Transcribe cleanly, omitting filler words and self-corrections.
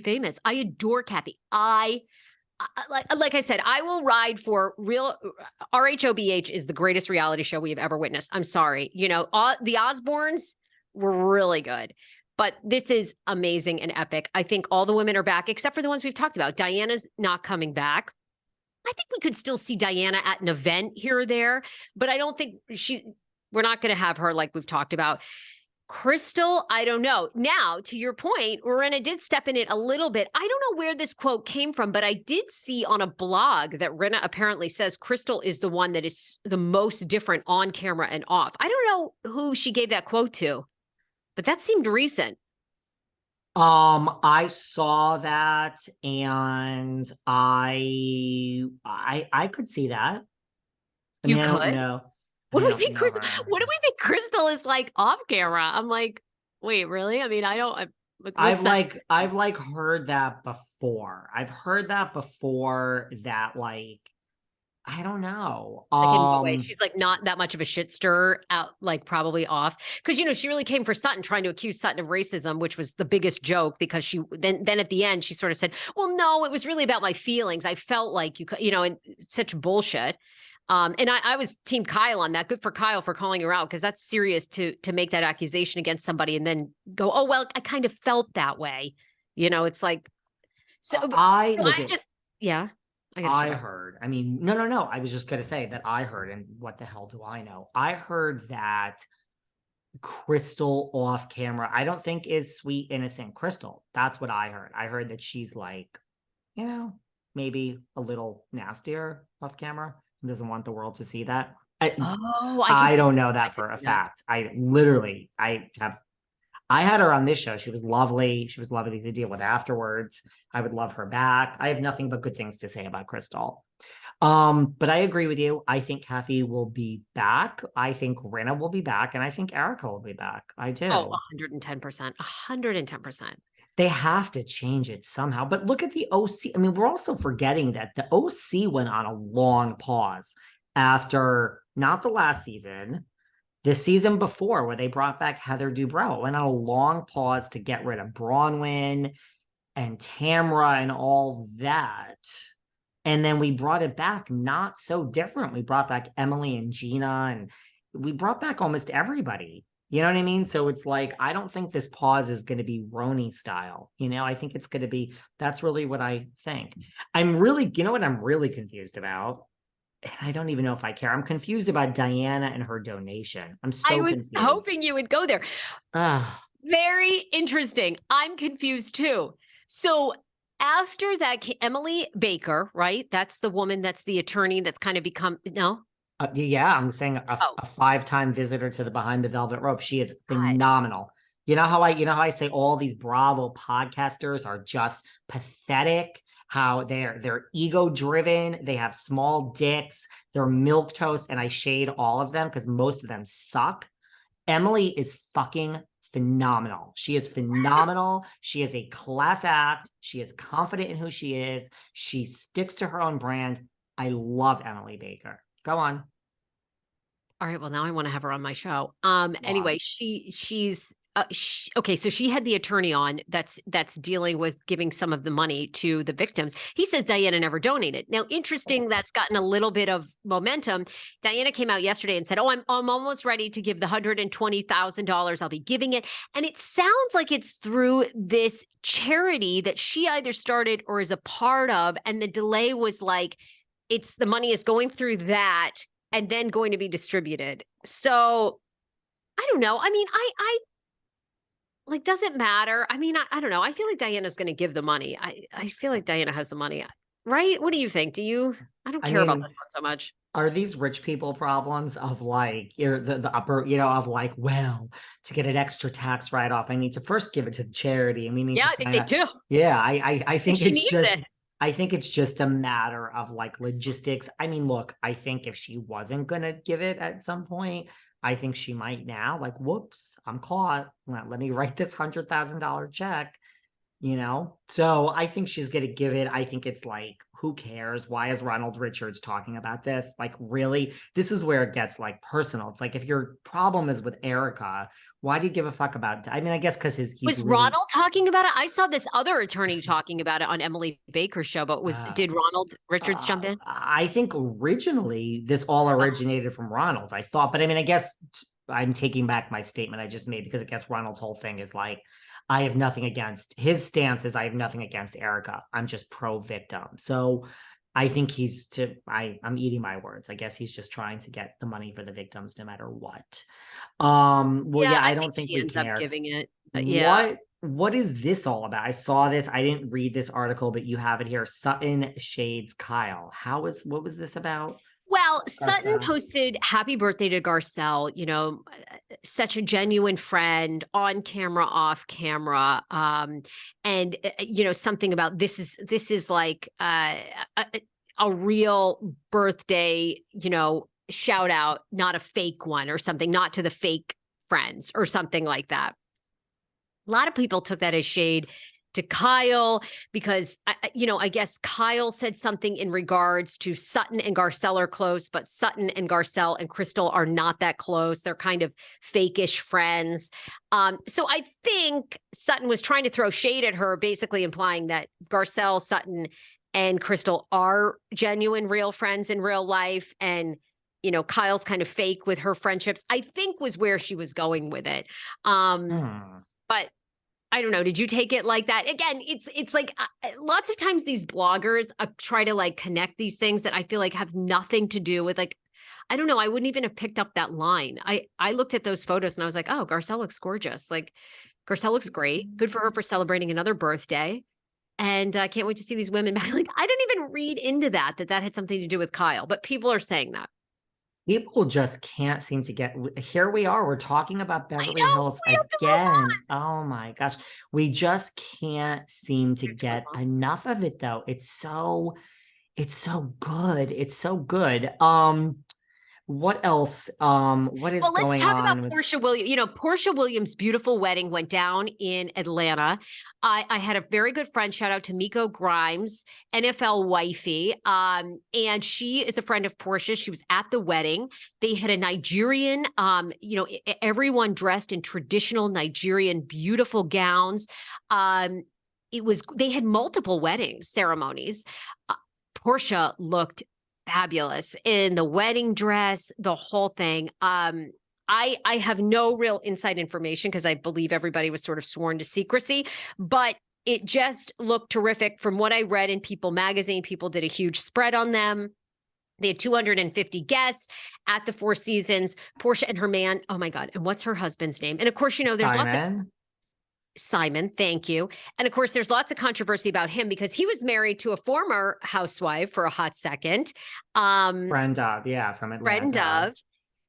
famous. I adore Kathy. Like I said, I will ride for real. RHOBH is the greatest reality show we have ever witnessed. I'm sorry. You know, the Osbournes were really good, but this is amazing and epic. I think all the women are back, except for the ones we've talked about. Diana's not coming back. I think we could still see Diana at an event here or there, but I don't think we're not going to have her like we've talked about. Crystal, I don't know. Now, to your point, Rinna did step in it a little bit. I don't know where this quote came from, but I did see on a blog that Rinna apparently says Crystal is the one that is the most different on camera and off. I don't know who she gave that quote to, but that seemed recent. I saw that and I could see that. I mean, I don't know. What do we think Crystal is like off camera? I'm like, wait, really? I mean, I don't. I've heard that before. I've heard that before. That like, I don't know. Like in what way? She's like not that much of a shit stirrer out, like probably off. Because, you know, she really came for Sutton, trying to accuse Sutton of racism, which was the biggest joke because she then at the end, she sort of said, well, no, it was really about my feelings. I felt like you know, and such bullshit. And I was team Kyle on that. Good for Kyle for calling her out because that's serious to make that accusation against somebody and then go, oh, well, I kind of felt that way. You know, it's like, so I heard, I mean, no. I was just going to say that I heard, and what the hell do I know? I heard that Crystal off camera, I don't think is sweet, innocent Crystal. That's what I heard. I heard that she's like, you know, maybe a little nastier off camera. Doesn't want the world to see that. I don't know that for a fact. I had her on this show. She was lovely. She was lovely to deal with afterwards. I would love her back. I have nothing but good things to say about Crystal. But I agree with you. I think Kathy will be back. I think Rinna will be back. And I think Erica will be back. I do. Oh, 110%. 110%. They have to change it somehow. But look at the OC. I mean, we're also forgetting that the OC went on a long pause after not the last season, the season before, where they brought back Heather Dubrow. It went on a long pause to get rid of Bronwyn and Tamra and all that. And then we brought it back not so different. We brought back Emily and Gina, and we brought back almost everybody. You know what I mean? So it's like, I don't think this pause is going to be RHONY style. You know, I think it's going to be, that's really what I think. You know what I'm really confused about? And I don't even know if I care. I'm confused about Diana and her donation. I'm so confused. I was hoping you would go there. Very interesting. I'm confused too. So after that, Emily Baker, right? That's the woman, that's the attorney that's kind of become, no? Yeah, I'm saying a 5-time visitor to the Behind the Velvet Rope. She is phenomenal. You know how I say all these Bravo podcasters are just pathetic, how they're ego driven, they have small dicks, they're milquetoast, and I shade all of them because most of them suck. Emily is fucking phenomenal. She is phenomenal. She is a class act. She is confident in who she is. She sticks to her own brand. I love Emily Baker. Go on. All right. Well, now I want to have her on my show. Anyway, she's okay. So she had the attorney on that's dealing with giving some of the money to the victims. He says Diana never donated. Now, interesting. That's gotten a little bit of momentum. Diana came out yesterday and said, "Oh, I'm almost ready to give the $120,000. I'll be giving it." And it sounds like it's through this charity that she either started or is a part of. And the delay was like, the money is going through that and then going to be distributed. So I don't know. I mean, I like, does it matter? I mean, I don't know. I feel like Diana's going to give the money. I feel like Diana has the money, right? What do you think? I don't care about this one so much. Are these rich people problems of like, the upper, you know, of like, well, to get an extra tax write-off, I need to first give it to the charity and we need to I think they do. Yeah, I think it's just... I think it's just a matter of like logistics. I mean, look, I think if she wasn't going to give it at some point, I think she might now, like, whoops, I'm caught. Let me write this $100,000 check. you know? So I think she's going to give it. I think it's like, who cares? Why is Ronald Richards talking about this? Like, really? This is where it gets like personal. It's like, if your problem is with Erica, why do you give a fuck about? I mean, I guess because he's Was really. Ronald talking about it? I saw this other attorney talking about it on Emily Baker's show, but did Ronald Richards jump in? I think originally this all originated from Ronald, I thought. But I mean, I guess I'm taking back my statement I just made, because I guess Ronald's whole thing is like, I have nothing against his stance is I have nothing against Erica. I'm just pro victim. So I think I'm eating my words. I guess he's just trying to get the money for the victims no matter what. Well, yeah, I don't think he we ends care. up giving it. Yeah. What is this all about? I saw this. I didn't read this article, but you have it here. Sutton shades Kyle. What was this about? Well, Sutton posted happy birthday to Garcelle, you know, such a genuine friend, on camera, off camera. And you know, something about this is like a real birthday, you know, shout out, not a fake one or something, not to the fake friends or something like that. A lot of people took that as shade to Kyle because, you know, I guess Kyle said something in regards to Sutton and Garcelle are close, but Sutton and Garcelle and Crystal are not that close. They're kind of fake-ish friends. So I think Sutton was trying to throw shade at her, basically implying that Garcelle, Sutton, and Crystal are genuine, real friends in real life. And, you know, Kyle's kind of fake with her friendships, I think was where she was going with it. But I don't know. Did you take it like that? Again, it's like lots of times these bloggers try to like connect these things that I feel like have nothing to do with, like, I don't know. I wouldn't even have picked up that line. I looked at those photos and I was like, oh, Garcelle looks gorgeous. Like, Garcelle looks great. Good for her for celebrating another birthday. And I can't wait to see these women back. Like, I didn't even read into that had something to do with Kyle, but people are saying that. People just can't seem to get. Here we are. We're talking about Beverly Hills again. Oh my gosh. We just can't seem to get enough of it, though. It's so good. It's so good. What else? What is going on? Let's talk about Portia Williams. You know, Portia Williams' beautiful wedding went down in Atlanta. I had a very good friend, shout out to Miko Grimes, NFL wifey. And she is a friend of Portia. She was at the wedding. They had a Nigerian, you know, everyone dressed in traditional Nigerian, beautiful gowns. They had multiple wedding ceremonies. Portia looked fabulous in the wedding dress, the whole thing. I have no real inside information because I believe everybody was sort of sworn to secrecy, but it just looked terrific. From what I read in People magazine, people did a huge spread on them. They had 250 guests at the Four Seasons. Portia and her man, oh my God. And what's her husband's name? And of course, you know, there's Simon, thank you. And of course, there's lots of controversy about him because he was married to a former housewife for a hot second. Friend of, yeah, from Atlanta. Friend of.